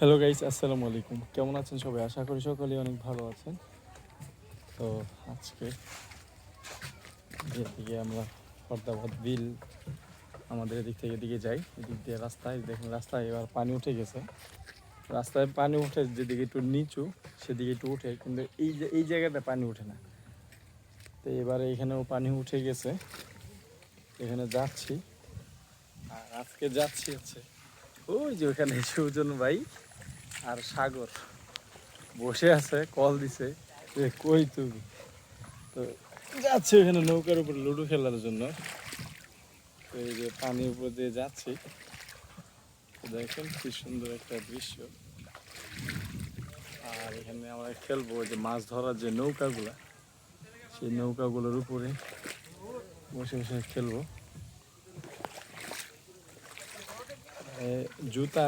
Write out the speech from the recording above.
Hello guys, আসসালামু আলাইকুম। কেমন আছেন সবাই? আশা করি সকলেই অনেক ভালো আছেন। তো আজকে যেদিকে আমরা ফরদাবাদ বিল আমাদের এদিক থেকে এদিকে যাই, এদিক দিয়ে রাস্তায় দেখেন, রাস্তায় এবার পানি উঠে গেছে। রাস্তায় পানি উঠে যেদিকে একটু নিচু সেদিকে একটু উঠে, কিন্তু এই জায়গাটা পানি উঠে না। তো এবারে এখানেও পানি উঠে গেছে, এখানে যাচ্ছি। আর আজকে যাচ্ছি হচ্ছে ওই যে ওখানে সুজন ভাই আর সাগর বসে আছে, কল দিছে যে কই তুমি। তো যাচ্ছি ওখানে নৌকার উপর লুডো খেলার জন্য। তো এই যে পানির উপর দিয়ে যাচ্ছি, তো দেখেন কি সুন্দর একটা দৃশ্য। আর এখানে আমরা খেলবো যে মাছ ধরার যে নৌকাগুলা, সেই নৌকাগুলোর উপরে বসে বসে খেলবো। জুতা